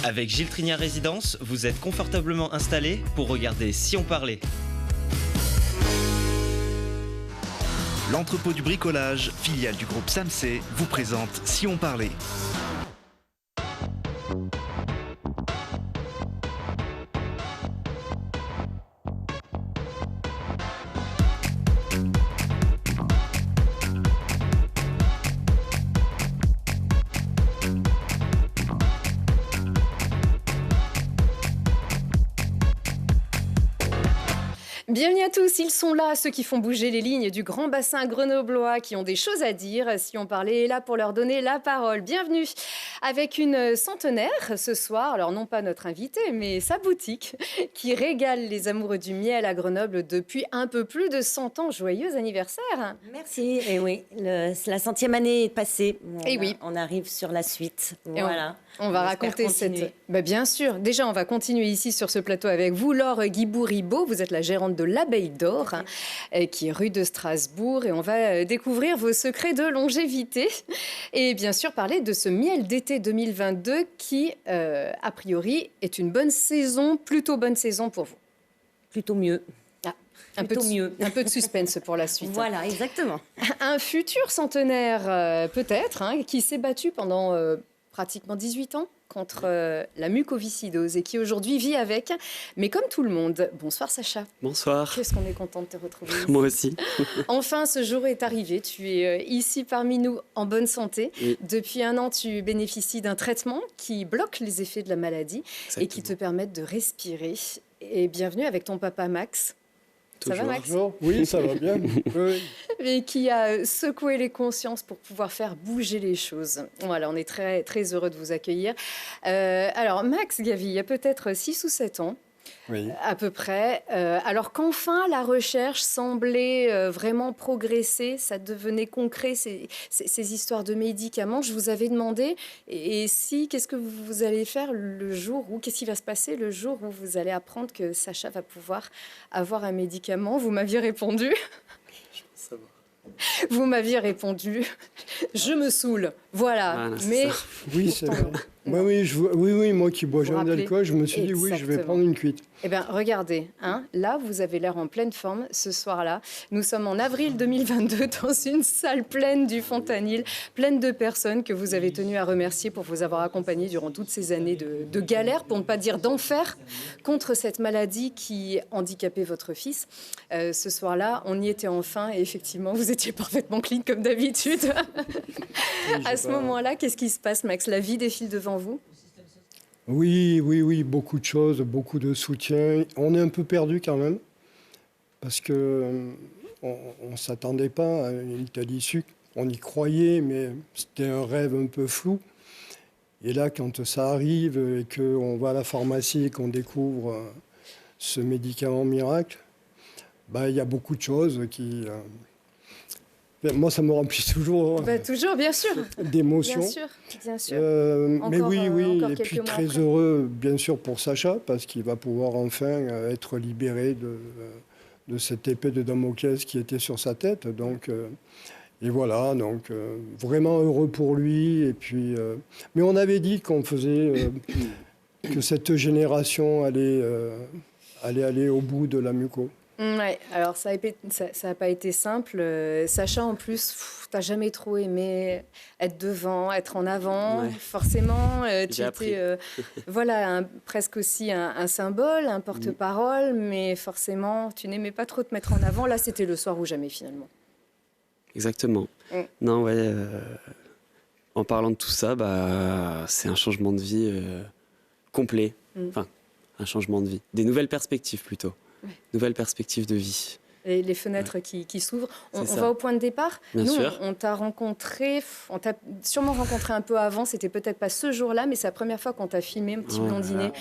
Avec Gilles Trignard Résidence, vous êtes confortablement installé pour regarder Si on parlait. L'entrepôt du bricolage, filiale du groupe Samsé, vous présente Si on parlait. Bienvenue à tous, ils sont là, ceux qui font bouger les lignes du grand bassin grenoblois, qui ont des choses à dire. Si on parlait est là pour leur donner la parole. Bienvenue avec une centenaire ce soir, alors non pas notre invité, mais sa boutique, qui régale les amoureux du miel à Grenoble depuis un peu plus de 100 ans. Joyeux anniversaire. Merci, et oui, la 100e année est passée. Et oui. On arrive sur la suite, Et voilà. On va raconter cette... bien sûr. Déjà, on va continuer ici sur ce plateau avec vous, Laure Guibourg-Ribaud. Vous êtes la gérante de l'Abeille d'Or, qui est rue de Strasbourg. Et on va découvrir vos secrets de longévité. Et bien sûr, parler de ce miel d'été 2022 qui, a priori, est une bonne saison, plutôt bonne saison pour vous. Plutôt mieux. Un peu de suspense pour la suite. Voilà, exactement. Un futur centenaire, peut-être, qui s'est battu pendant... pratiquement 18 ans contre la mucoviscidose et qui aujourd'hui vit avec, mais comme tout le monde. Bonsoir Sacha. Bonsoir. Qu'est-ce qu'on est content de te retrouver ici. Moi aussi. Enfin, ce jour est arrivé. Tu es ici parmi nous en bonne santé. Oui. Depuis 1 an, tu bénéficies d'un traitement qui bloque les effets de la maladie. Exactement. Et qui te permettent de respirer. Et bienvenue avec ton papa Max. Ça va, Max? Bonjour. Oui, ça va bien. Oui. Et qui a secoué les consciences pour pouvoir faire bouger les choses. Voilà, on est très, très heureux de vous accueillir. Alors, Max Gavy, il y a peut-être 6 ou 7 ans, Oui. à peu près, alors qu'enfin la recherche semblait vraiment progresser, ça devenait concret, ces histoires de médicaments. Je vous avais demandé, et si, qu'est-ce que vous allez faire le jour où, qu'est-ce qui va se passer le jour où vous allez apprendre que Sacha va pouvoir avoir un médicament? Vous m'aviez répondu. Ça va. Vous m'aviez répondu, je me saoule. Voilà, Voilà, c'est mais ça. Oui, c'est vrai. Oui, moi qui bois jamais d'alcool, je me suis dit, oui, je vais Exactement. prendre une cuite. eh bien, regardez, là, vous avez l'air en pleine forme ce soir-là. Nous sommes en avril 2022 dans une salle pleine du Fontanil, pleine de personnes que vous avez tenu à remercier pour vous avoir accompagné durant toutes ces années de galère, pour ne pas dire d'enfer, contre cette maladie qui handicapait votre fils. Ce soir-là, on y était enfin et effectivement, vous étiez parfaitement clean comme d'habitude. À ce moment-là, qu'est-ce qui se passe, Max? La vie défile devant vous? Oui, beaucoup de choses, beaucoup de soutien. On est un peu perdu quand même, parce que on ne s'attendait pas à une telle issue. On y croyait, mais c'était un rêve un peu flou. Et là, quand ça arrive et qu'on va à la pharmacie et qu'on découvre ce médicament miracle, il y a beaucoup de choses qui... moi, ça me remplit toujours Toujours, bien sûr. d'émotions. Bien sûr. Mais oui, encore et quelques puis mois très après. heureux, bien sûr, pour Sacha, parce qu'il va pouvoir enfin être libéré de cette épée de Damoclès qui était sur sa tête. Donc, et voilà, donc vraiment heureux pour lui. Et puis, mais on avait dit qu'on faisait que cette génération allait aller au bout de la muco. Ouais, alors ça n'a pas été simple. Sacha, en plus, t'as jamais trop aimé être devant, être en avant. Ouais. Forcément, tu J'ai appris. étais voilà, presque aussi un symbole, un porte-parole, mais forcément, tu n'aimais pas trop te mettre en avant. Là, c'était le soir ou jamais, finalement. Exactement. Non, ouais. En parlant de tout ça, c'est un changement de vie complet. Enfin, un changement de vie. Des nouvelles perspectives plutôt. Ouais. Nouvelles perspectives de vie. Les fenêtres qui s'ouvrent. On ça. va au point de départ. Bien Nous, sûr. on t'a rencontré, on t'a sûrement rencontré un peu avant, c'était peut-être pas ce jour-là, mais c'est la première fois qu'on t'a filmé, un petit Ouais. blondinet.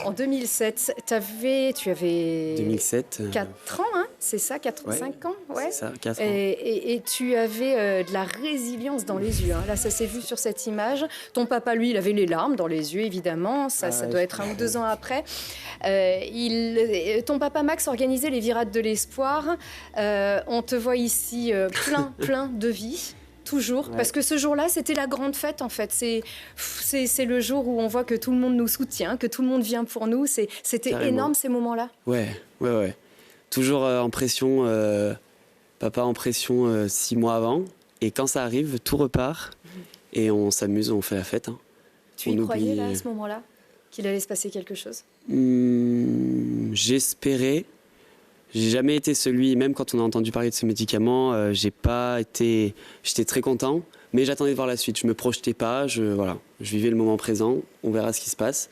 En 2007, tu avais 2007. 4 ans, c'est ça, 5 ans, ouais. C'est ça, 4 ans. Et tu avais de la résilience dans les yeux. Là, ça s'est vu sur cette image. Ton papa, lui, il avait les larmes dans les yeux, évidemment. Ça doit être 1 ou 2 ans après. Ton papa Max organisait les virades de l'espoir. On te voit ici plein de vie. toujours, parce que ce jour-là, c'était la grande fête en fait. C'est le jour où on voit que tout le monde nous soutient, que tout le monde vient pour nous. C'était énorme ces moments-là. Ouais. Toujours en pression, papa en pression 6 mois avant. Et quand ça arrive, tout repart et on s'amuse, on fait la fête. Hein. Tu y croyais là, à ce moment-là, qu'il allait se passer quelque chose? J'espérais. J'ai jamais été celui, même quand on a entendu parler de ce médicament, j'étais très content, mais j'attendais de voir la suite. Je me projetais pas, je vivais le moment présent, on verra ce qui se passe.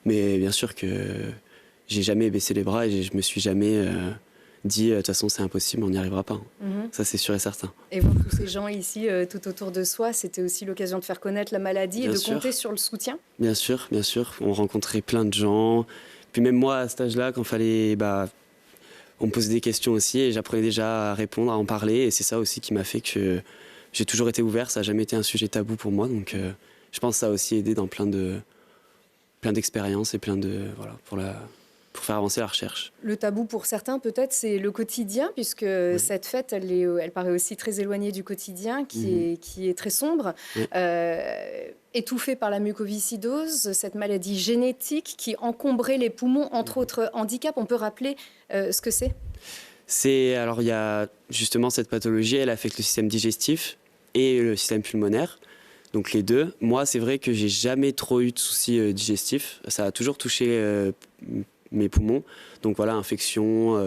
Mais bien sûr que j'ai jamais baissé les bras et je me suis jamais dit de toute façon c'est impossible, on n'y arrivera pas. Ça c'est sûr et certain. Et voir tous ces gens ici tout autour de soi, c'était aussi l'occasion de faire connaître la maladie et de compter sur le soutien? Bien sûr, on rencontrait plein de gens. Puis même moi à cet âge-là, quand fallait... on me posait des questions aussi et j'apprenais déjà à répondre, à en parler. Et c'est ça aussi qui m'a fait que j'ai toujours été ouvert. Ça n'a jamais été un sujet tabou pour moi. Donc je pense que ça a aussi aidé dans plein d'expériences et pour faire avancer la recherche. Le tabou pour certains, peut-être, c'est le quotidien, puisque cette fête, elle paraît aussi très éloignée du quotidien, qui est très sombre. Étouffée par la mucoviscidose, cette maladie génétique qui encombrait les poumons, entre autres handicaps. On peut rappeler ce que c'est? Alors, il y a justement cette pathologie, elle affecte le système digestif et le système pulmonaire. Donc les deux. Moi, c'est vrai que j'ai jamais trop eu de soucis digestifs. Ça a toujours touché mes poumons. Donc voilà, infection,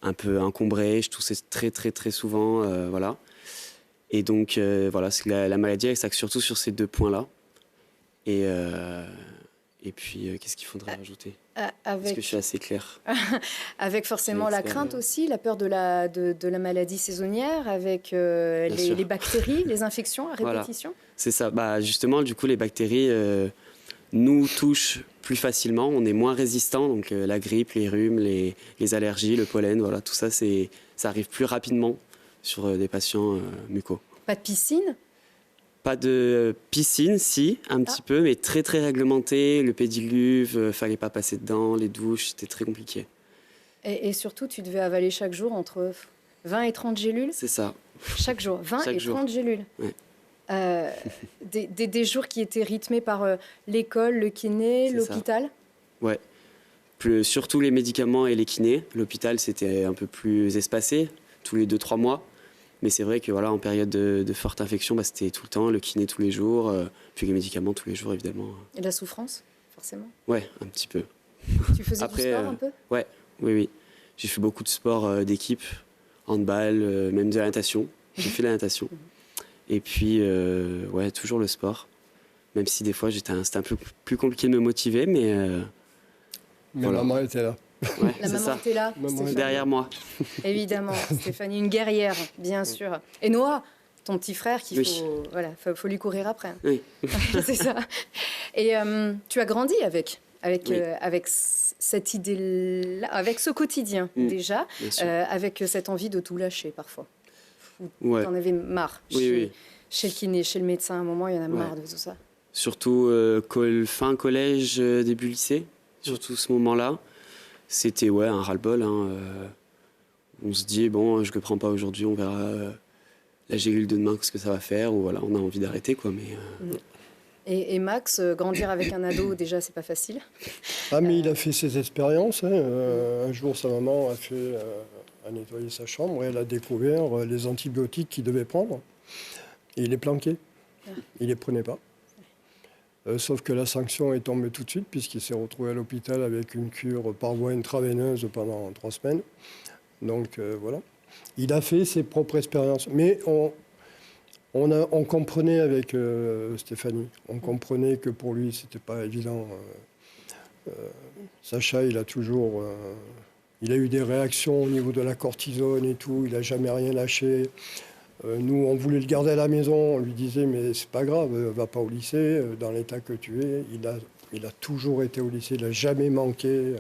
un peu encombrée, je toussais très très très souvent, voilà. Et donc voilà, la maladie elle s'axe surtout sur ces 2 points-là. Et puis qu'est-ce qu'il faudrait rajouter? Est-ce que je suis assez clair? Avec forcément la crainte aussi, la peur de la maladie saisonnière, avec les bactéries, les infections à répétition. Voilà. C'est ça. Justement, du coup, les bactéries nous touchent plus facilement, on est moins résistant, donc la grippe, les rhumes, les allergies, le pollen, voilà, tout ça, ça arrive plus rapidement sur des patients mucos. Pas de piscine? Pas de piscine, si, un petit peu, mais très très réglementé. Le pédiluve, fallait pas passer dedans, les douches, c'était très compliqué. Et surtout, tu devais avaler chaque jour entre 20 et 30 gélules? C'est ça. Chaque jour, 20 et 30 gélules. Ouais. Des jours qui étaient rythmés par l'école, le kiné, l'hôpital? Ouais. Surtout les médicaments et les kinés. L'hôpital, c'était un peu plus espacé, tous les 2-3 mois. Mais c'est vrai que voilà, en période de forte infection, c'était tout le temps, le kiné tous les jours, puis les médicaments tous les jours, évidemment. Et la souffrance, forcément? Ouais, un petit peu. Tu faisais du sport un peu? Oui. J'ai fait beaucoup de sport d'équipe, handball, même de la natation. J'ai fait la natation. Et puis, toujours le sport. Même si des fois, c'était un peu plus compliqué de me motiver, mais voilà. Maman était là. Ouais, la maman était là. Derrière moi. Évidemment, Stéphanie, une guerrière, bien sûr. Et Noah, ton petit frère, faut lui courir après. Oui. C'est ça. Et tu as grandi avec cette idée-là, avec ce quotidien déjà, avec cette envie de tout lâcher parfois. Tu en avais marre chez le kiné, chez le médecin, à un moment, il y en a marre de tout ça. Surtout fin collège, début lycée, surtout ce moment-là. C'était un ras-le-bol. On se dit, bon, je ne le prends pas aujourd'hui, on verra la gélule de demain, ce que ça va faire, ou voilà, on a envie d'arrêter, quoi. Mais, Et Max, grandir avec un ado, déjà, c'est pas facile. Mais il a fait ses expériences. Un jour, sa maman a nettoyé sa chambre et elle a découvert les antibiotiques qu'il devait prendre. Et il les planquait. Il les prenait pas. Sauf que la sanction est tombée tout de suite puisqu'il s'est retrouvé à l'hôpital avec une cure par voie intraveineuse pendant 3 semaines. Donc voilà. Il a fait ses propres expériences. Mais on comprenait avec Stéphanie. On comprenait que pour lui, c'était pas évident. Sacha, il a eu des réactions au niveau de la cortisone et tout. Il n'a jamais rien lâché. Nous, on voulait le garder à la maison. On lui disait, mais c'est pas grave, va pas au lycée. Dans l'état que tu es, il a toujours été au lycée. Il n'a jamais manqué,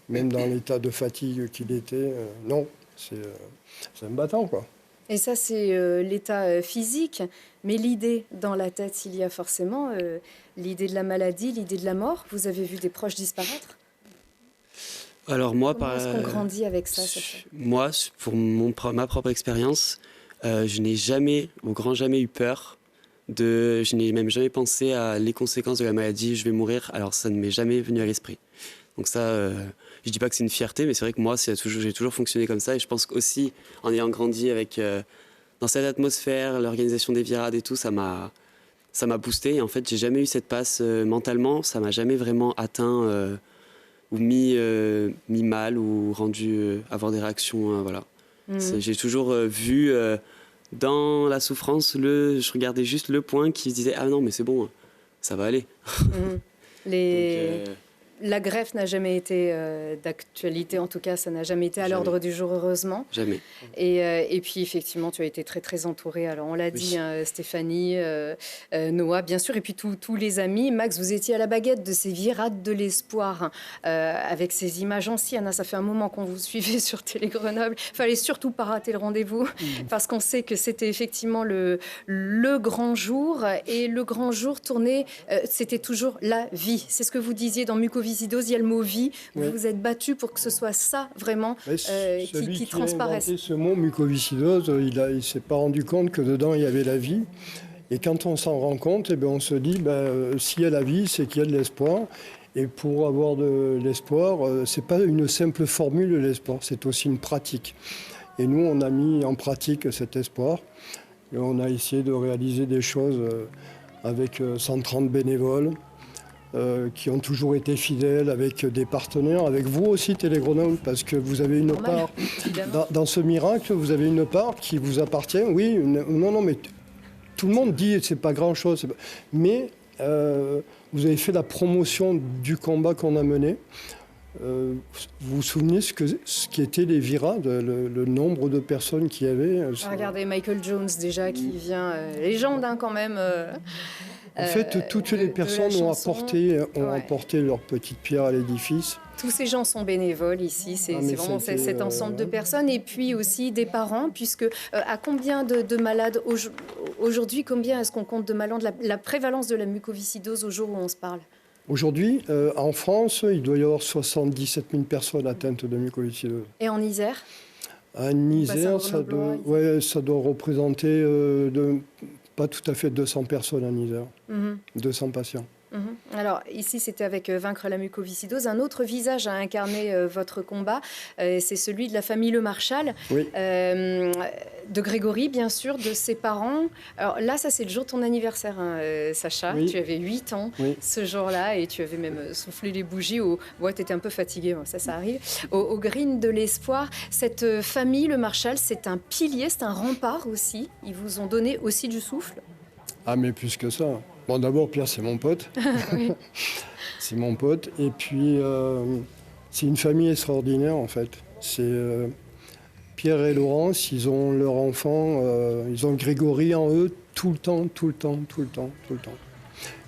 même dans l'état de fatigue qu'il était. Non, c'est un battant, quoi. Et ça, c'est l'état physique. Mais l'idée dans la tête, il y a forcément l'idée de la maladie, l'idée de la mort. Vous avez vu des proches disparaître? Alors moi, comment est-ce qu'on grandit avec ça? Moi, pour ma propre expérience, Je n'ai jamais, au grand jamais, eu peur. Je n'ai même jamais pensé à les conséquences de la maladie, je vais mourir. Alors ça ne m'est jamais venu à l'esprit. Donc ça, je dis pas que c'est une fierté, mais c'est vrai que moi, j'ai toujours fonctionné comme ça. Et je pense qu'aussi, en ayant grandi dans cette atmosphère, l'organisation des virades et tout, ça m'a boosté. Et en fait, j'ai jamais eu cette passe mentalement. Ça m'a jamais vraiment atteint ou mis mal ou rendu avoir des réactions. Voilà. J'ai toujours vu dans la souffrance, je regardais juste le point qui se disait ah non mais c'est bon, ça va aller. La greffe n'a jamais été d'actualité, en tout cas, ça n'a jamais été à l'ordre du jour, heureusement. Jamais. Et puis, effectivement, tu as été très, très entouré. Alors, on l'a dit, hein, Stéphanie, Noah, bien sûr, et puis tous les amis. Max, vous étiez à la baguette de ces virades de l'espoir, avec ces images anciennes. Hein, ça fait un moment qu'on vous suivait sur Télé Grenoble. Il fallait surtout pas rater le rendez-vous, parce qu'on sait que c'était effectivement le grand jour. Et le grand jour tourné, c'était toujours la vie. C'est ce que vous disiez dans Mucoviscidose, il y a le mot vie. Vous vous êtes battu pour que ce soit ça, vraiment, qui transparaisse. A inventé ce mot mucoviscidose, il ne s'est pas rendu compte que dedans, il y avait la vie. Et quand on s'en rend compte, on se dit, s'il y a la vie, c'est qu'il y a de l'espoir. Et pour avoir de l'espoir, ce n'est pas une simple formule, l'espoir, c'est aussi une pratique. Et nous, on a mis en pratique cet espoir. Et on a essayé de réaliser des choses avec 130 bénévoles. Qui ont toujours été fidèles, avec des partenaires, avec vous aussi Télé Grenoble, parce que vous avez une part, dans ce miracle, vous avez une part qui vous appartient. Oui, non, mais tout le monde dit que c'est pas grand-chose, mais vous avez fait la promotion du combat qu'on a mené. Vous vous souvenez ce qui étaient les virades, le nombre de personnes qu'il y avait Regardez Michael Jones déjà qui vient, légende hein, quand même. En fait, toutes les personnes ont apporté leur petite pierre à l'édifice. Tous ces gens sont bénévoles ici, c'est vraiment cet ensemble de personnes. Et puis aussi des parents, puisque à combien de malades aujourd'hui, combien est-ce qu'on compte de malades, la prévalence de la mucoviscidose au jour où on se parle? Aujourd'hui, en France, il doit y avoir 77 000 personnes atteintes de mucoviscidose. Et en Isère? En Isère, ça doit représenter pas tout à fait 200 personnes en Isère, 200 patients. Alors ici, c'était avec Vaincre la mucoviscidose. Un autre visage a incarné votre combat, c'est celui de la famille Le Marchal, de Grégory, bien sûr, de ses parents. Alors là, ça c'est le jour de ton anniversaire, hein, Sacha. Tu avais 8 ans ce jour-là et tu avais même soufflé les bougies. Tu étais un peu fatigué, ça arrive. Au Green de l'Espoir. Cette famille Le Marchal, c'est un pilier, c'est un rempart aussi. Ils vous ont donné aussi du souffle. Ah mais plus que ça. Bon, d'abord, Pierre, c'est mon pote. C'est mon pote. Et puis, c'est une famille extraordinaire, en fait. C'est Pierre et Laurence, ils ont leur enfant, ils ont Grégory en eux tout le temps.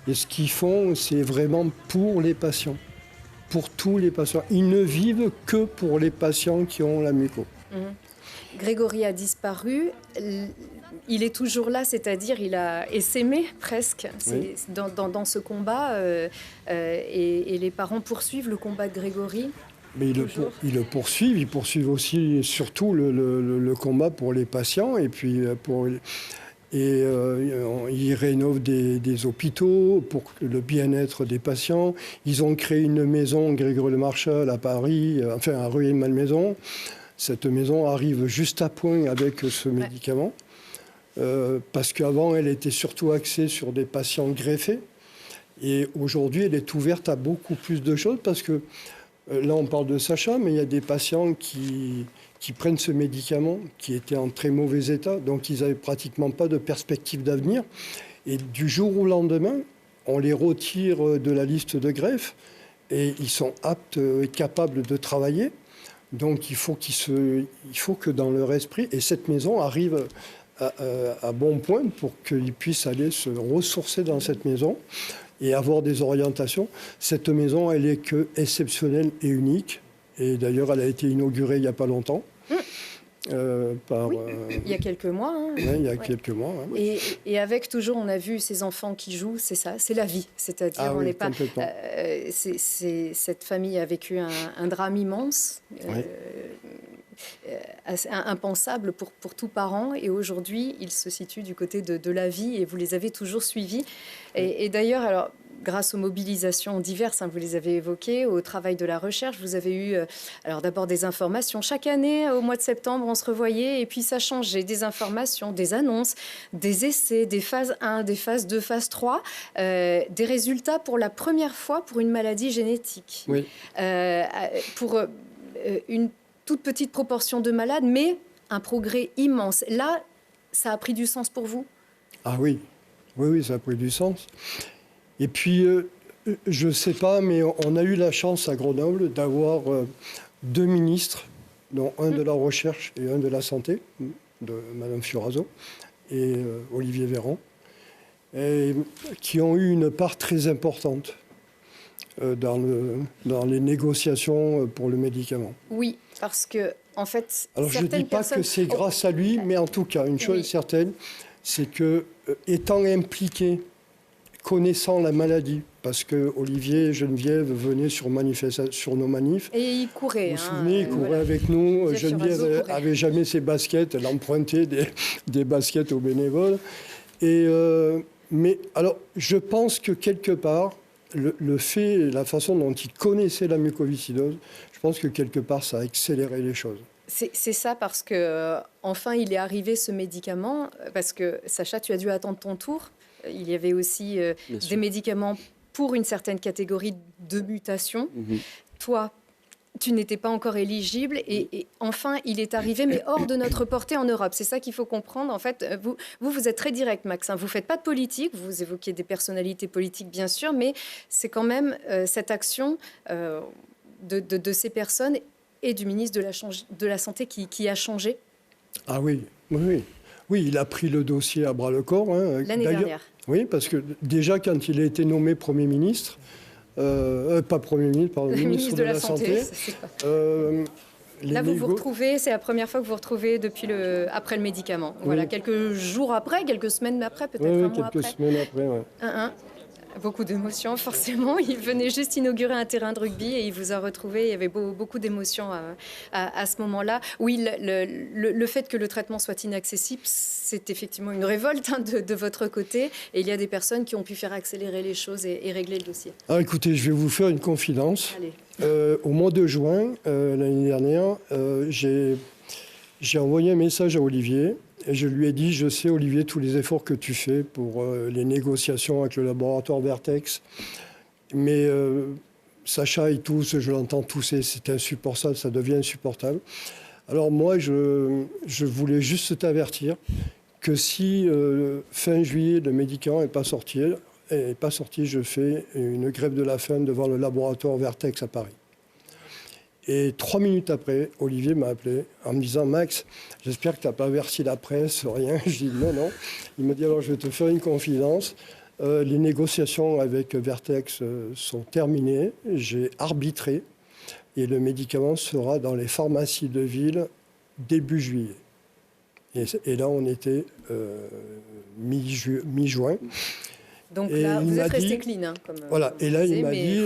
Et ce qu'ils font, c'est vraiment pour les patients. Pour tous les patients. Ils ne vivent que pour les patients qui ont la muco. Grégory a disparu. Il est toujours là, c'est-à-dire il a essaimé presque dans ce combat et les parents poursuivent le combat de Grégory. Mais ils le poursuivent aussi surtout le combat pour les patients et puis ils rénovent des hôpitaux pour le bien-être des patients. Ils ont créé une maison Grégory Le Marchal à Paris, à Rueil-Malmaison. Cette maison arrive juste à point avec ce médicament. Parce qu'avant, elle était surtout axée sur des patients greffés. Et aujourd'hui, elle est ouverte à beaucoup plus de choses parce que là, on parle de Sacha, mais il y a des patients qui prennent ce médicament qui était en très mauvais état, donc ils n'avaient pratiquement pas de perspective d'avenir. Et du jour au lendemain, on les retire de la liste de greffe et ils sont aptes et capables de travailler. Donc il faut que dans leur esprit, et cette maison arrive à bon point pour qu'ils puissent aller se ressourcer dans cette maison et avoir des orientations. Cette maison, elle est que exceptionnelle et unique. Et d'ailleurs, elle a été inaugurée il n'y a pas longtemps. Il y a quelques mois. Hein. Il y a quelques mois. Ouais. Et avec toujours, on a vu ces enfants qui jouent, c'est ça, c'est la vie. C'est-à-dire, on n'est pas. Cette famille a vécu un drame immense. impensable pour tout parent. Et aujourd'hui, ils se situent du côté de la vie et vous les avez toujours suivis. Et d'ailleurs, alors, grâce aux mobilisations diverses, vous les avez évoquées, au travail de la recherche, vous avez eu alors d'abord des informations. Chaque année, au mois de septembre, on se revoyait et puis ça changeait. Des informations, des annonces, des essais, des phases 1, des phases 2, phase 3, des résultats pour la première fois pour une maladie génétique. Oui. Pour une toute petite proportion de malades, mais un progrès immense. Là, ça a pris du sens pour vous? Ah oui, oui, ça a pris du sens. Et puis, je ne sais pas, mais on a eu la chance à Grenoble d'avoir 2 ministres, dont un de la recherche et un de la santé, de Mme Fioraso et Olivier Véran, et qui ont eu une part très importante dans les négociations pour le médicament. Oui, parce que, en fait, alors je ne dis pas que c'est grâce à lui, mais en tout cas, une chose est certaine, c'est que, étant impliqué, connaissant la maladie, parce que Olivier et Geneviève venaient sur nos manifs. Et il courait. Vous vous souvenez, il courait avec nous. Geneviève n'avait jamais ses baskets, elle empruntait des baskets aux bénévoles. Mais alors, je pense que quelque part, le fait, la façon dont il connaissait la mucoviscidose, je pense que quelque part, ça a accéléré les choses. C'est ça, parce que enfin, il est arrivé ce médicament, parce que, Sacha, tu as dû attendre ton tour. Il y avait aussi des médicaments pour une certaine catégorie de mutations. Toi, tu n'étais pas encore éligible et enfin, il est arrivé, mais hors de notre portée en Europe. C'est ça qu'il faut comprendre. En fait, vous êtes très direct, Max. Vous ne faites pas de politique. Vous évoquiez des personnalités politiques, bien sûr, mais c'est quand même cette action de ces personnes et du ministre de la Santé qui a changé. Ah oui, oui. Oui, il a pris le dossier à bras-le-corps. L'année dernière. Oui, parce que déjà, quand il a été nommé Premier ministre, pas Premier ministre, pardon, ministre de la Santé. Là, vous vous retrouvez, c'est la première fois que vous vous retrouvez après le médicament. Oui. Voilà, quelques jours après, quelques semaines après, peut-être un mois après. Quelques semaines après, oui. Beaucoup d'émotions, forcément. Il venait juste inaugurer un terrain de rugby et il vous a retrouvé. Il y avait beaucoup d'émotions à ce moment-là. Oui, le fait que le traitement soit inaccessible, c'est effectivement une révolte de votre côté. Et il y a des personnes qui ont pu faire accélérer les choses et régler le dossier. Alors écoutez, je vais vous faire une confidence. Allez. Au mois de juin, l'année dernière, j'ai envoyé un message à Olivier. Et je lui ai dit, je sais, Olivier, tous les efforts que tu fais pour les négociations avec le laboratoire Vertex. Mais Sacha et tous, je l'entends tousser, c'est insupportable, ça devient insupportable. Alors moi, je voulais juste t'avertir que si fin juillet, le médicament n'est pas sorti, je fais une grève de la faim devant le laboratoire Vertex à Paris. Et 3 minutes après, Olivier m'a appelé en me disant « Max, j'espère que tu n'as pas averti la presse, rien. » Je dis « Non, non. » Il me dit « Alors, je vais te faire une confidence. Les négociations avec Vertex sont terminées. J'ai arbitré et le médicament sera dans les pharmacies de ville début juillet. » Et là, on était mi-juin. Donc là, vous êtes resté clean. Voilà, et là, il m'a dit,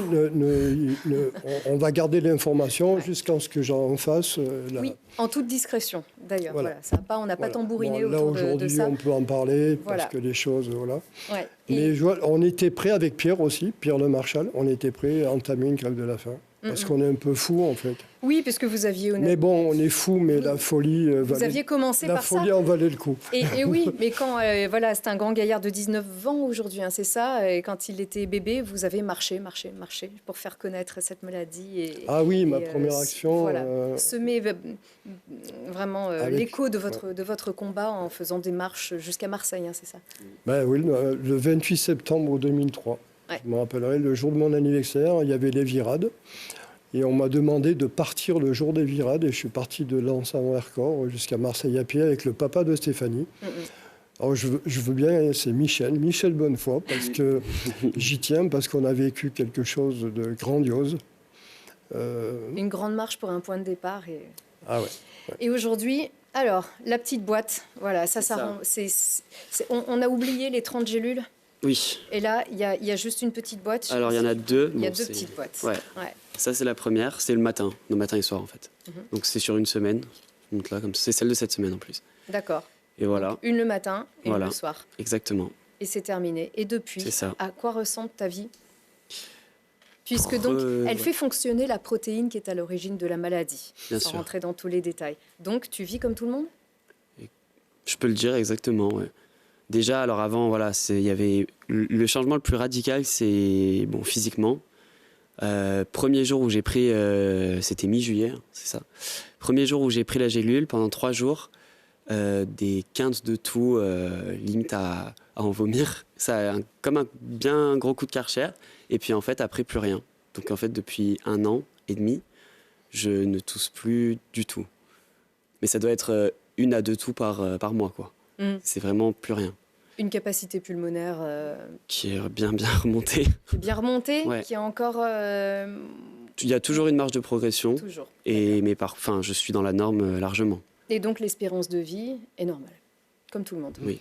on va garder l'information jusqu'à ce que j'en fasse. Oui, en toute discrétion, d'ailleurs. Voilà. On n'a pas tambouriné autour de ça. Là, aujourd'hui, on peut en parler, parce que les choses, voilà. Ouais. Mais on était prêts avec Pierre aussi, Pierre Le Marchal, on était prêts à entamer une grève de la faim. Parce qu'on est un peu fou, en fait. Oui, puisque vous aviez... Mais bon, on est fou, mais la folie... Vous aviez commencé par ça. La folie en valait le coup. Et oui, mais quand... c'est un grand gaillard de 19 ans aujourd'hui, c'est ça. Et quand il était bébé, vous avez marché pour faire connaître cette maladie. Ma première action... Voilà, semer vraiment l'écho de votre combat en faisant des marches jusqu'à Marseille, c'est ça? Oui, le 28 septembre 2003. Ouais. Je me rappellerai, le jour de mon anniversaire, il y avait les virades. Et on m'a demandé de partir le jour des virades. Et je suis parti de Lens à Vercors jusqu'à Marseille à pied avec le papa de Stéphanie. Alors je veux bien, c'est Michel Bonnefoy, parce que j'y tiens, parce qu'on a vécu quelque chose de grandiose. Une grande marche pour un point de départ. Ah ouais. Et aujourd'hui, alors, la petite boîte, voilà, on a oublié les 30 gélules. Oui. Et là, il y a juste une petite boîte. Alors, il y en a 2. Il y a 2 petites boîtes. Ouais. Ça, c'est la première. C'est le matin et soir, en fait. Donc, c'est sur une semaine. monte là, comme c'est celle de cette semaine en plus. D'accord. Et voilà, Donc, une le matin et Voilà. une le soir. exactement. Et c'est terminé. Et depuis, C'est ça. à quoi ressemble ta vie? Puisque donc, elle fait fonctionner la protéine qui est à l'origine de la maladie, Bien sans sûr. rentrer dans tous les détails. Donc, tu vis comme tout le monde? Je peux le dire exactement, ouais. Déjà, alors avant, voilà, il y avait le changement le plus radical, c'est bon, physiquement. Premier jour où j'ai pris, c'était mi-juillet, hein, c'est ça. Premier jour où j'ai pris la gélule, pendant 3 jours, des quintes de tout, limite à en vomir. Ça a comme un bien gros coup de Karcher. Et puis en fait, après, plus rien. Donc en fait, depuis 1 an et demi, je ne tousse plus du tout. Mais ça doit être 1 à 2 toux par mois, quoi. C'est vraiment plus rien. Une capacité pulmonaire Qui est bien remontée. qui est bien remontée, Ouais. qui est encore... Il y a toujours une marge de progression. toujours. Mais je suis dans la norme largement. Et donc, l'espérance de vie est normale, comme tout le monde. Oui.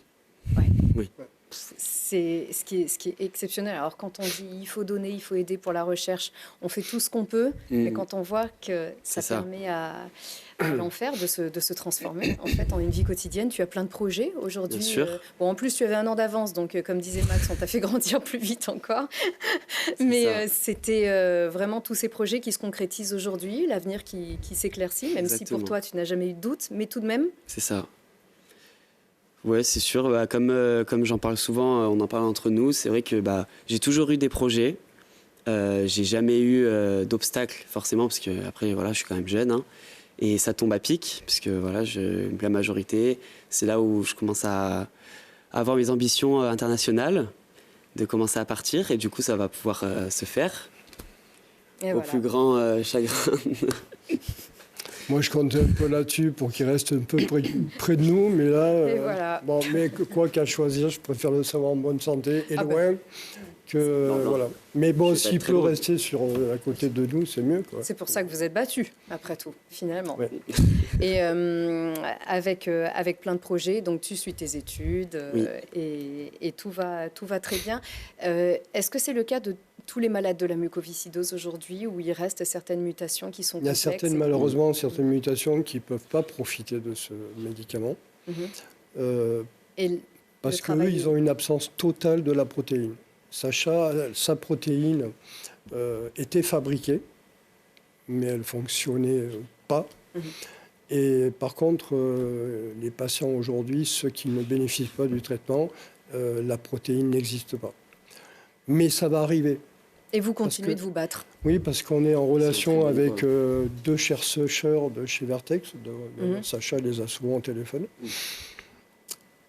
Ouais. Oui. C'est ce qui est exceptionnel. Alors, quand on dit il faut donner, il faut aider pour la recherche, on fait tout ce qu'on peut. Mais quand on voit que ça C'est ça. permet à l'enfer de se transformer en fait en une vie quotidienne, tu as plein de projets aujourd'hui. Bien sûr. Bon, en plus, tu avais 1 an d'avance, donc comme disait Max, on t'a fait grandir plus vite encore. Mais ça. c'était vraiment tous ces projets qui se concrétisent aujourd'hui, l'avenir qui s'éclaircit, même si Exactement. pour toi, tu n'as jamais eu de doute, mais tout de même. C'est ça. Ouais, c'est sûr. Comme j'en parle souvent, on en parle entre nous. C'est vrai que j'ai toujours eu des projets. J'ai jamais eu d'obstacles, forcément, parce que après, voilà, je suis quand même jeune. Hein, et ça tombe à pic, parce que voilà, la majorité, c'est là où je commence à avoir mes ambitions internationales, de commencer à partir. Et du coup, ça va pouvoir se faire Et au voilà. plus grand chagrin. Moi, je comptais un peu là-dessus pour qu'il reste un peu près de nous, mais là, Et voilà. bon, mais quoi qu'à choisir, je préfère le savoir en bonne santé et Ah loin que Non. voilà. Mais bon, Je vais pas s'il être très peut loin. rester à côté de nous, c'est mieux, quoi. C'est pour ça que vous êtes battus, après tout, finalement. Ouais. Et avec plein de projets, donc tu suis tes études Oui. et tout va très bien. Est-ce que c'est le cas de tous les malades de la mucoviscidose aujourd'hui, où il reste certaines mutations qui sont Il y a complexes malheureusement certaines mutations qui ne peuvent pas profiter de ce médicament Mhm. euh, Et parce le travail- qu'ils ont une absence totale de la protéine. Sacha, sa protéine était fabriquée, mais elle ne fonctionnait pas. Mhm. Et par contre, les patients aujourd'hui, ceux qui ne bénéficient pas du traitement, la protéine n'existe pas. Mais ça va arriver. Et vous continuez que- de vous battre. Oui, parce qu'on est en relation très bien, avec quoi. 2 chercheurs de chez Vertex. Mhm. Sacha les a souvent au téléphone.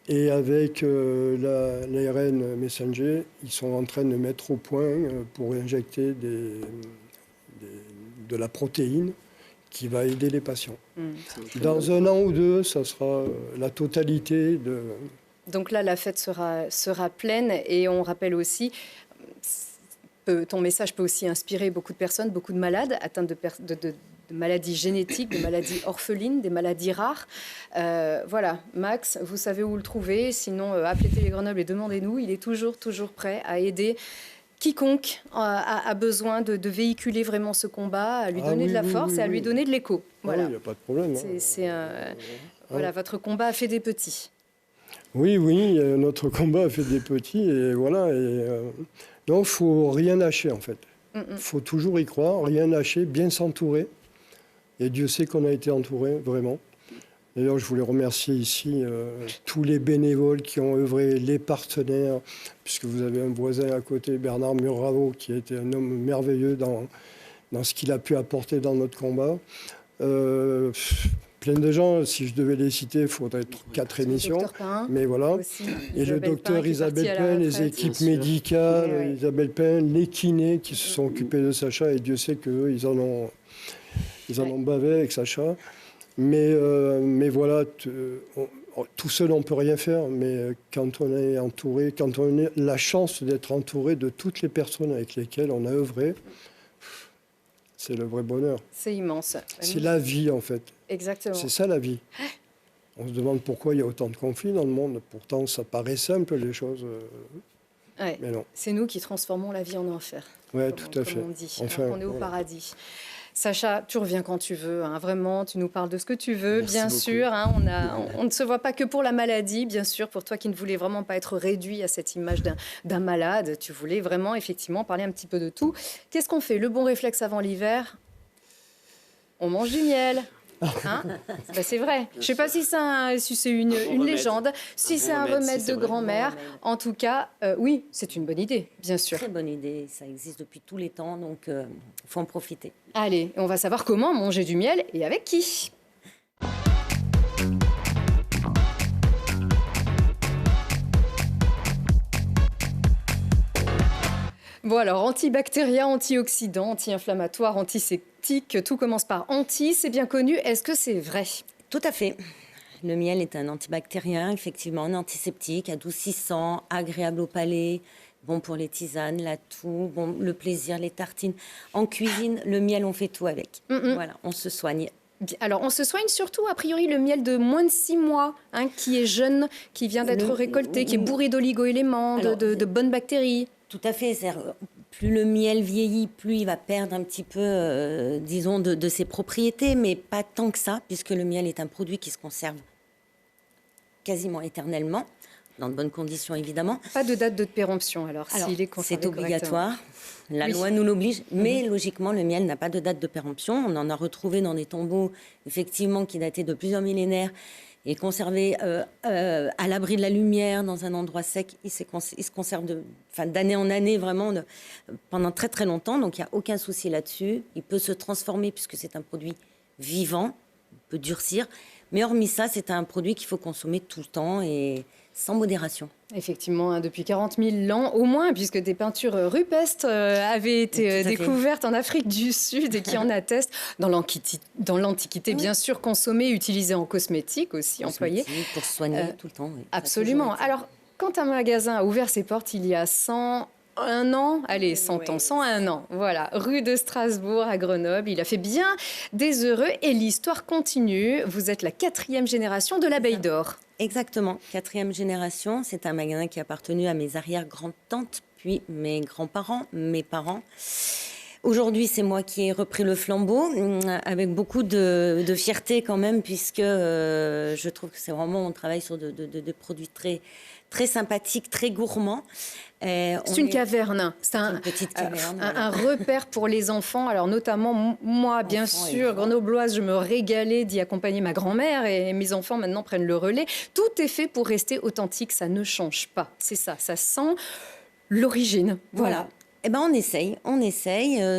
Et avec l'ARN Messenger, ils sont en train de mettre au point pour injecter de la protéine qui va aider les patients. Dans 1 an ou 2, ça sera la totalité de... Donc là, la fête sera pleine et on rappelle aussi, ton message peut aussi inspirer beaucoup de personnes, beaucoup de malades atteints de maladies génétiques, de maladies orphelines, des maladies rares. Voilà, Max, vous savez où le trouver. Sinon, appelez Télégrenoble et demandez-nous. Il est toujours prêt à aider quiconque a besoin de véhiculer vraiment ce combat, à lui donner de la force et à lui donner de l'écho. Voilà. Il n'y a pas de problème. Voilà, votre combat a fait des petits. Oui, notre combat a fait des petits et voilà. Non, il ne faut rien lâcher en fait. Il faut toujours y croire, rien lâcher, bien s'entourer. Et Dieu sait qu'on a été entouré, vraiment. D'ailleurs, je voulais remercier ici tous les bénévoles qui ont œuvré, les partenaires, puisque vous avez un voisin à côté, Bernard Muravo, qui a été un homme merveilleux dans ce qu'il a pu apporter dans notre combat. Plein de gens, si je devais les citer, il faudrait 4 émissions. Docteur Pain, Mais voilà. aussi, Et le docteur qui est Isabelle partie à la Pain, les retraite. équipes Bien sûr. médicales, Oui, oui. Isabelle Pain, les kinés qui se sont occupés de Sacha, et Dieu sait qu'eux, ils en ont bavé avec Sacha. Mais voilà, tout seul, on ne peut rien faire. Mais quand on est entouré, quand on a la chance d'être entouré de toutes les personnes avec lesquelles on a œuvré, c'est le vrai bonheur. C'est immense. C'est la vie, en fait. Exactement. C'est ça, la vie. On se demande pourquoi il y a autant de conflits dans le monde. Pourtant, ça paraît simple, les choses. Ouais. Mais non. C'est nous qui transformons la vie en enfer. Oui, comme tout à fait. on dit, Enfin, alors qu'on est au voilà. paradis. Sacha, tu reviens quand tu veux, hein, vraiment, tu nous parles de ce que tu veux, Merci bien beaucoup. sûr. Hein, on ne se voit pas que pour la maladie, bien sûr, pour toi qui ne voulais vraiment pas être réduit à cette image d'un malade. Tu voulais vraiment, effectivement, parler un petit peu de tout. Qu'est-ce qu'on fait? Le bon réflexe avant l'hiver, on mange du miel. Hein, bah, c'est vrai. Je ne sais pas si c'est une remède. légende, si Un c'est bon un remède, remède si c'est de vrai. grand-mère. Bon remède. En tout cas, oui, c'est une bonne idée, bien sûr. Très bonne idée, ça existe depuis tous les temps, donc il faut en profiter. Allez, on va savoir comment manger du miel et avec qui. Bon alors, antibactérien, antioxydant, anti-inflammatoire, antiseptique, tout commence par anti, c'est bien connu. Est-ce que c'est vrai? Tout à fait. Le miel est un antibactérien, effectivement, un antiseptique, adoucissant, agréable au palais, bon pour les tisanes, la toux, bon, le plaisir, les tartines. En cuisine, le miel, on fait tout avec. Voilà, on se soigne. Alors, on se soigne surtout, a priori, le miel de moins de 6 mois, hein, qui est jeune, qui vient d'être Le- récolté, qui est bourré d'oligo-éléments, Alors, de bonnes bactéries. Tout à fait. Plus le miel vieillit, plus il va perdre un petit peu, disons, de ses propriétés, mais pas tant que ça, puisque le miel est un produit qui se conserve quasiment éternellement, dans de bonnes conditions évidemment. Pas de date de péremption, alors, Alors, s'il est conservé c'est obligatoire. La Oui. loi nous l'oblige, mais logiquement, le miel n'a pas de date de péremption. On en a retrouvé dans des tombeaux, effectivement, qui dataient de plusieurs millénaires et conservés à l'abri de la lumière, dans un endroit sec. Il se conserve d'année en année, vraiment, pendant très très longtemps. Donc, il n'y a aucun souci là-dessus. Il peut se transformer, puisque c'est un produit vivant, il peut durcir. Mais hormis ça, c'est un produit qu'il faut consommer tout le temps et sans modération. Effectivement, hein, depuis 40 000 ans au moins, puisque des peintures rupestres avaient été Tout à fait. découvertes en Afrique du Sud et qui en attestent. Dans l'Antiquité, bien sûr, consommées, utilisées en cosmétique aussi, employées. Cosmétique, pour soigner tout le temps. Oui. Ça a Absolument. toujours été. Alors, quand un magasin a ouvert ses portes il y a 101 ans, allez, 100 ans, 101 ans, voilà, rue de Strasbourg à Grenoble, il a fait bien des heureux et l'histoire continue. Vous êtes la 4e génération de l'abeille d'or. Exactement, 4e génération. C'est un magasin qui a appartenu à mes arrière-grandes-tantes, puis mes grands-parents, mes parents. Aujourd'hui, c'est moi qui ai repris le flambeau, avec beaucoup de fierté quand même, puisque je trouve que c'est vraiment, on travaille sur des produits très, très sympathiques, très gourmands. C'est une caverne, c'est une petite caverne, voilà. un repère pour les enfants. Alors notamment moi, bien Enfants et sûr, grands. grenobloise, je me régalais d'y accompagner ma grand-mère et mes enfants maintenant prennent le relais. Tout est fait pour rester authentique, ça ne change pas. C'est ça, ça sent l'origine. Voilà. Eh ben, on essaye.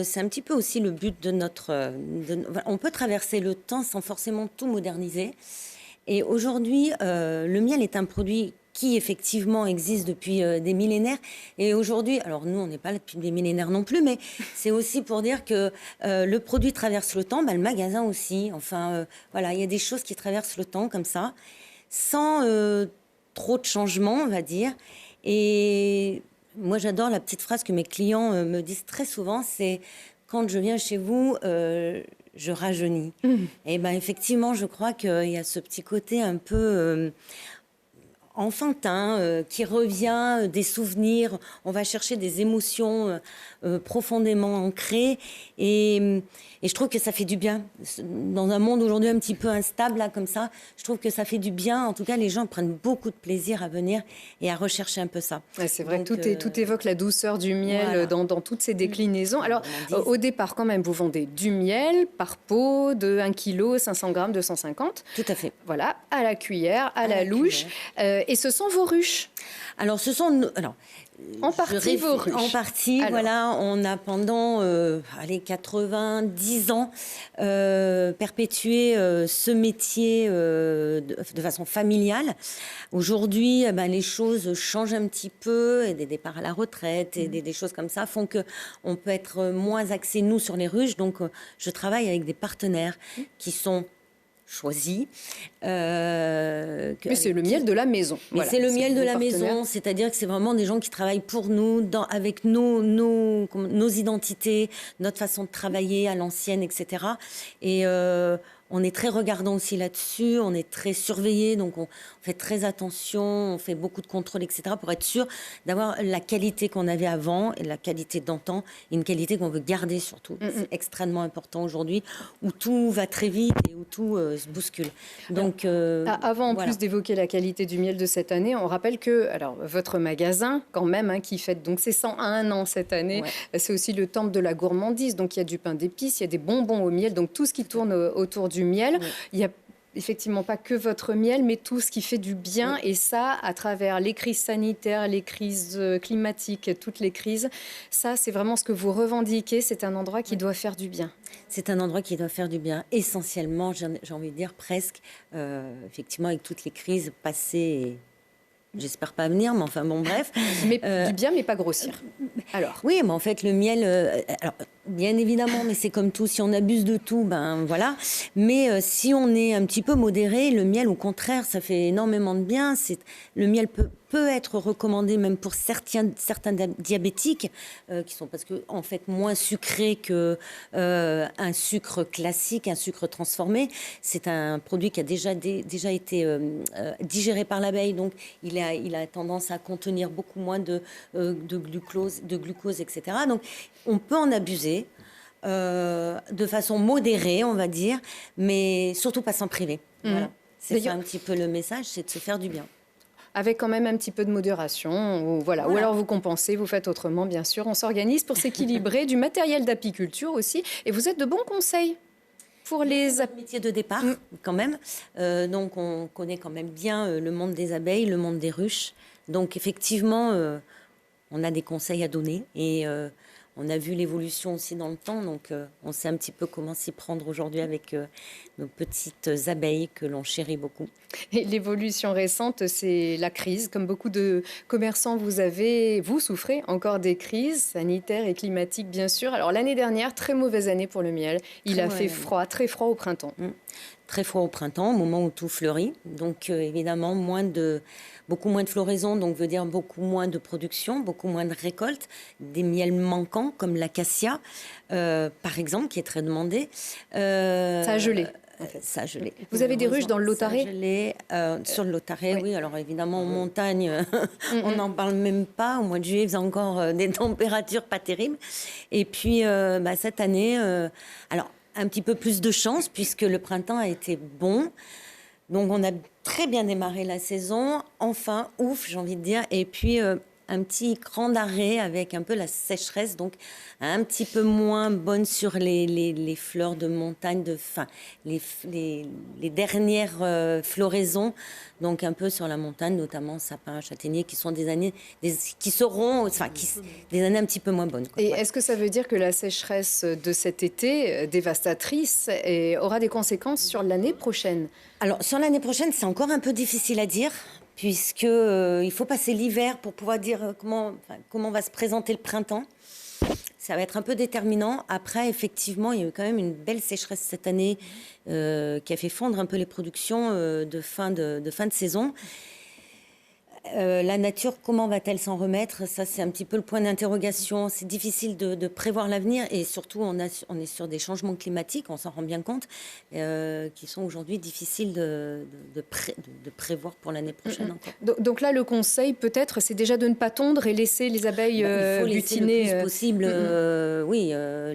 C'est un petit peu aussi le but de notre... on peut traverser le temps sans forcément tout moderniser. Et aujourd'hui, le miel est un produit qui effectivement existe depuis des millénaires. Et aujourd'hui, alors nous, on n'est pas là depuis des millénaires non plus, mais c'est aussi pour dire que le produit traverse le temps, le magasin aussi. Enfin, voilà, il y a des choses qui traversent le temps comme ça, sans trop de changements, on va dire. Et moi, j'adore la petite phrase que mes clients me disent très souvent, c'est « quand je viens chez vous, je rajeunis ». Et ben effectivement, je crois qu'il y a ce petit côté un peu enfantin qui revient, des souvenirs. On va chercher des émotions profondément ancrées. Et je trouve que ça fait du bien. Dans un monde aujourd'hui un petit peu instable, là, comme ça, je trouve que ça fait du bien. En tout cas, les gens prennent beaucoup de plaisir à venir et à rechercher un peu ça. Ouais, c'est vrai, Donc, tout évoque la douceur du miel voilà. dans toutes ses déclinaisons. Alors, Gourmandise. au départ, quand même, vous vendez du miel par pot de 1 kg, 500 grammes, 250. Tout à fait. Voilà, à la cuillère, à la la louche. Et ce sont vos ruches. Alors, ce sont... Alors, En partie vos ruches. En partie, Alors. voilà. On a pendant 90 ans perpétué ce métier de façon familiale. Aujourd'hui, les choses changent un petit peu. Et des départs à la retraite et des choses comme ça font qu'on peut être moins axé, nous, sur les ruches. Donc, je travaille avec des partenaires qui sont choisis. Mais c'est le miel de la maison. Mais Voilà, c'est le miel de vos la partenaires. maison, c'est-à-dire que c'est vraiment des gens qui travaillent pour nous, avec nos identités, notre façon de travailler à l'ancienne, etc. Et on est très regardant aussi là-dessus, on est très surveillé, donc on fait très attention, on fait beaucoup de contrôles, etc., pour être sûr d'avoir la qualité qu'on avait avant et la qualité d'antan, et une qualité qu'on veut garder surtout. C'est extrêmement important aujourd'hui, où tout va très vite et où tout se bouscule. Donc, avant, en plus d'évoquer la qualité du miel de cette année, on rappelle que alors, votre magasin, quand même, hein, qui fête donc ses 101 ans cette année, c'est aussi le temple de la gourmandise. Donc, il y a du pain d'épices, il y a des bonbons au miel, donc tout ce qui tourne autour du miel. Il y a effectivement pas que votre miel, mais tout ce qui fait du bien. Et ça, à travers les crises sanitaires, les crises climatiques, toutes les crises, ça, c'est vraiment ce que vous revendiquez. C'est un endroit qui doit faire du bien. C'est un endroit qui doit faire du bien, essentiellement, j'ai envie de dire presque, effectivement, avec toutes les crises passées. J'espère pas venir, mais enfin bon, bref. Mais du bien, mais pas grossir. Alors. Oui, mais en fait, le miel, alors, bien évidemment, mais c'est comme tout, si on abuse de tout, ben voilà. Mais si on est un petit peu modéré, le miel, au contraire, ça fait énormément de bien. Le miel peut être recommandé même pour certains diabétiques qui sont parce que en fait moins sucrés que un sucre classique, un sucre transformé. C'est un produit qui a déjà été digéré par l'abeille, donc il a tendance à contenir beaucoup moins de glucose, etc. Donc on peut en abuser de façon modérée, on va dire, mais surtout pas s'en priver. Voilà. C'est ça un petit peu le message, c'est de se faire du bien. Avec quand même un petit peu de modération, ou alors vous compensez, vous faites autrement, bien sûr. On s'organise pour s'équilibrer, du matériel d'apiculture aussi. Et vous êtes de bons conseils pour les métiers de départ, quand même. Donc, on connaît quand même bien le monde des abeilles, le monde des ruches. Donc, effectivement, on a des conseils à donner et on a vu l'évolution aussi dans le temps. Donc, on sait un petit peu comment s'y prendre aujourd'hui avec nos petites abeilles que l'on chérit beaucoup. Et l'évolution récente, c'est la crise. Comme beaucoup de commerçants, vous souffrez encore des crises sanitaires et climatiques, bien sûr. Alors, l'année dernière, très mauvaise année pour le miel. Il a fait froid, très froid au printemps. Très froid au printemps, au moment où tout fleurit. Donc, évidemment, beaucoup moins de floraison, donc veut dire beaucoup moins de production, beaucoup moins de récolte. Des miels manquants, comme l'acacia, par exemple, qui est très demandé. Ça a gelé. Ça a gelé. Vous avez des ruches dans le Lotaret ? Ça a gelé, sur le Lotaret, oui. Alors évidemment, en montagne, on n'en parle même pas. Au mois de juillet, il faisait encore des températures pas terribles. Et puis, cette année, alors un petit peu plus de chance, puisque le printemps a été bon. Donc, on a très bien démarré la saison. Enfin, ouf, j'ai envie de dire. Et puis, un petit cran d'arrêt avec un peu la sécheresse, donc un petit peu moins bonne sur les fleurs de montagne, les dernières floraisons, donc un peu sur la montagne, notamment sapin, châtaignier, qui sont des années un petit peu moins bonnes. Quoi. Et est-ce que ça veut dire que la sécheresse de cet été, dévastatrice, aura des conséquences sur l'année prochaine ? Alors, sur l'année prochaine, c'est encore un peu difficile à dire, puisque il faut passer l'hiver pour pouvoir dire comment va se présenter le printemps. Ça va être un peu déterminant. Après, effectivement, il y a eu quand même une belle sécheresse cette année qui a fait fondre un peu les productions de fin de saison. La nature, comment va-t-elle s'en remettre ? Ça, c'est un petit peu le point d'interrogation. C'est difficile de prévoir l'avenir et surtout, on est sur des changements climatiques, on s'en rend bien compte, qui sont aujourd'hui difficiles de prévoir pour l'année prochaine encore. Donc là, le conseil, peut-être, c'est déjà de ne pas tondre et laisser les abeilles il faut butiner. Le plus possible,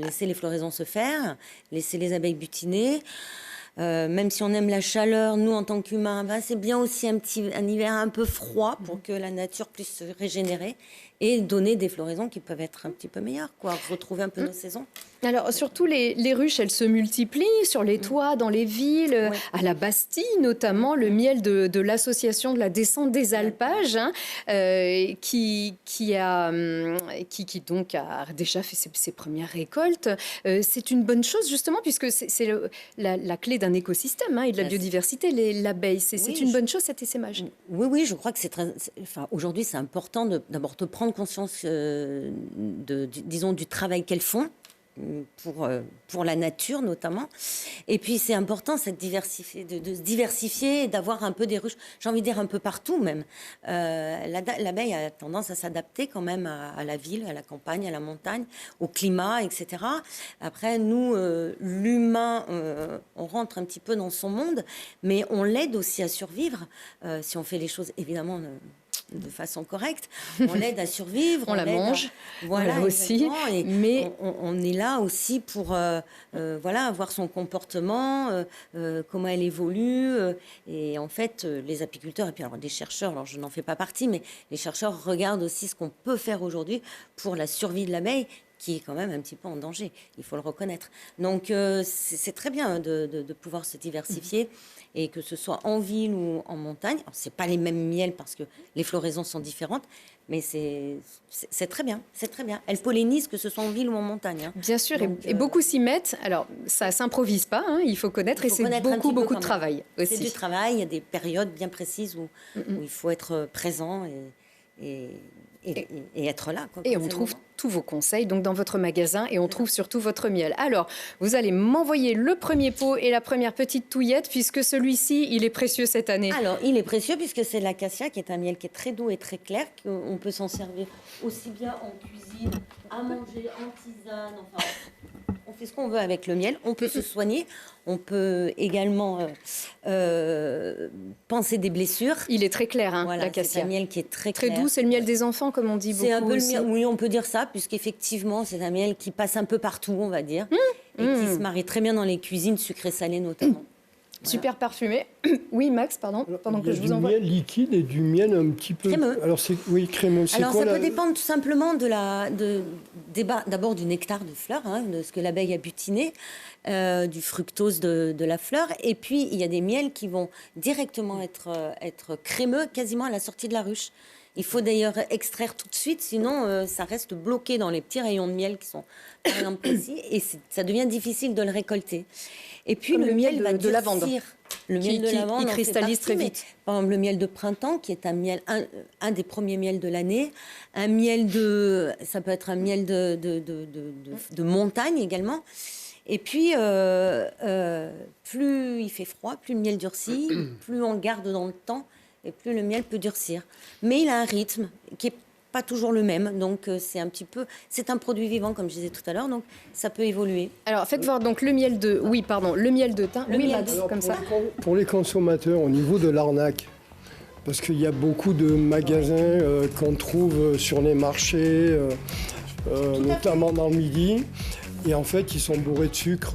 laisser les floraisons se faire, laisser les abeilles butiner. Même si on aime la chaleur, nous en tant qu'humains, c'est bien aussi un hiver un peu froid pour que la nature puisse se régénérer et donner des floraisons qui peuvent être un petit peu meilleures, retrouver un peu nos saisons. Alors surtout les ruches, elles se multiplient sur les toits, dans les villes, à la Bastille notamment, le miel de l'association de la descente des alpages, qui donc a déjà fait ses premières récoltes. C'est une bonne chose justement puisque c'est la clé d'un écosystème et de la biodiversité, l'abeille. C'est une bonne chose cet essaimage. Oui, je crois que aujourd'hui c'est important d'abord de prendre conscience du travail qu'elles font. pour la nature notamment. Et puis c'est important de se diversifier et d'avoir un peu des ruches, j'ai envie de dire un peu partout même. L'abeille a tendance à s'adapter quand même à la ville, à la campagne, à la montagne, au climat, etc. Après, nous, l'humain, on rentre un petit peu dans son monde, mais on l'aide aussi à survivre, si on fait les choses évidemment de façon correcte. On l'aide à survivre. On la mange. Voilà aussi. Mais on est là aussi pour voir son comportement, comment elle évolue. Et en fait, les apiculteurs, et puis alors des chercheurs, alors je n'en fais pas partie, mais les chercheurs regardent aussi ce qu'on peut faire aujourd'hui pour la survie de l'abeille, qui est quand même un petit peu en danger, il faut le reconnaître. Donc c'est très bien de pouvoir se diversifier, et que ce soit en ville ou en montagne. Ce n'est pas les mêmes miels parce que les floraisons sont différentes, mais c'est très bien, c'est très bien. Elles pollinisent que ce soit en ville ou en montagne. Bien sûr, donc, et beaucoup s'y mettent. Alors, ça ne s'improvise pas, il faut connaître, et c'est beaucoup de travail aussi. C'est du travail, il y a des périodes bien précises où il faut être présent et être là. Et on trouve tous vos conseils donc dans votre magasin, et on trouve surtout votre miel. Alors, vous allez m'envoyer le premier pot et la première petite touillette, puisque celui-ci, il est précieux cette année. Alors, il est précieux puisque c'est l'acacia, qui est un miel qui est très doux et très clair, qu'on peut s'en servir aussi bien en cuisine, à manger, en tisane, enfin... On fait ce qu'on veut avec le miel. On peut se soigner. On peut également panser des blessures. Il est très clair, voilà, l'acacia. C'est un miel qui est très clair. Doux. C'est le miel des enfants, comme on dit beaucoup. C'est un peu aussi. oui, on peut dire ça, puisqu'effectivement, c'est un miel qui passe un peu partout, on va dire, et qui se marie très bien dans les cuisines sucrées-salées notamment. Super parfumé. Oui, Max, pardon, pendant que je vous envoie. Il y a du miel liquide et du miel un petit peu... Crémeux. Alors, crémeux. Alors, ça peut dépendre tout simplement d'abord du nectar de fleur, de ce que l'abeille a butiné, du fructose de la fleur. Et puis, il y a des miels qui vont directement être crémeux, quasiment à la sortie de la ruche. Il faut d'ailleurs extraire tout de suite, sinon ça reste bloqué dans les petits rayons de miel qui sont par exemple précis, et ça devient difficile de le récolter. Et puis le miel va de lavande. Le miel de lavande, il cristallise très vite. Par exemple, le miel de printemps, qui est un des premiers miels de l'année. Ça peut être un miel de montagne également. Et puis, plus il fait froid, plus le miel durcit, plus on le garde dans le temps, et plus le miel peut durcir. Mais il a un rythme qui n'est pas toujours le même, donc c'est un produit vivant, comme je disais tout à l'heure, donc ça peut évoluer. Alors faites voir donc le miel de thym, comme ça. Pour les consommateurs, au niveau de l'arnaque, parce qu'il y a beaucoup de magasins qu'on trouve sur les marchés, notamment dans le midi. Et en fait, ils sont bourrés de sucre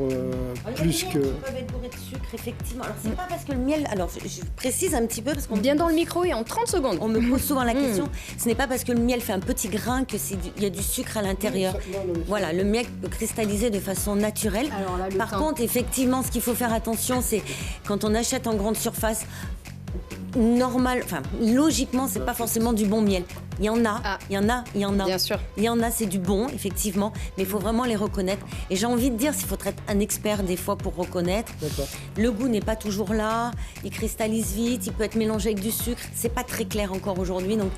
plus que... Ils peuvent être bourrés de sucre, effectivement. Alors, c'est pas parce que le miel... Alors, je précise un petit peu, parce qu'on... Bien dans le micro et en 30 secondes. On me pose souvent la question. Ce n'est pas parce que le miel fait un petit grain qu'il y a du sucre à l'intérieur. Voilà, le miel peut cristalliser de façon naturelle. Alors là, Par contre, effectivement, ce qu'il faut faire attention, c'est quand on achète en grande surface... logiquement, c'est pas forcément du bon miel. Il y en a. Bien sûr. Il y en a, c'est du bon, effectivement, mais il faut vraiment les reconnaître. Et j'ai envie de dire, s'il faut être un expert des fois pour reconnaître. Le goût n'est pas toujours là, il cristallise vite, il peut être mélangé avec du sucre. C'est pas très clair encore aujourd'hui, donc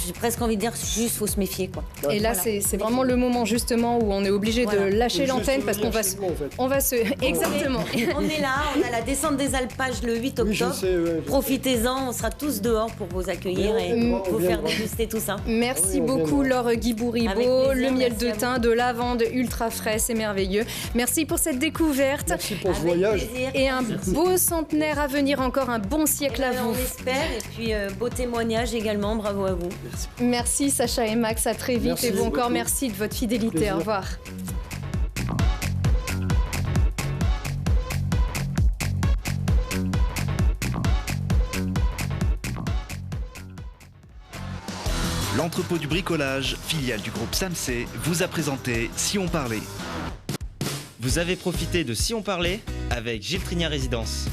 j'ai presque envie de dire, juste faut se méfier, quoi. Et là, c'est vraiment le moment justement où on est obligé de lâcher l'antenne, parce qu'on va Exactement. On est là, on a la descente des alpages le 8 octobre. Profitez-en, on sera tous dehors pour vous accueillir et vous faire déguster tout ça. Merci beaucoup Laure Guy-Bouribeau. Le miel de thym, de lavande ultra frais, c'est merveilleux. Merci pour cette découverte. Merci pour ce voyage. Plaisir. Et un beau centenaire à venir, encore un bon siècle à vous. On espère, et puis beau témoignage également, bravo à vous. Merci Sacha et Max, à très vite. Merci et vous beaucoup. encore, merci de votre fidélité. Plaisir. Au revoir. L'entrepôt du bricolage, filiale du groupe Samsé, vous a présenté Si on parlait. Vous avez profité de Si on parlait avec Gilles Trigna Résidence.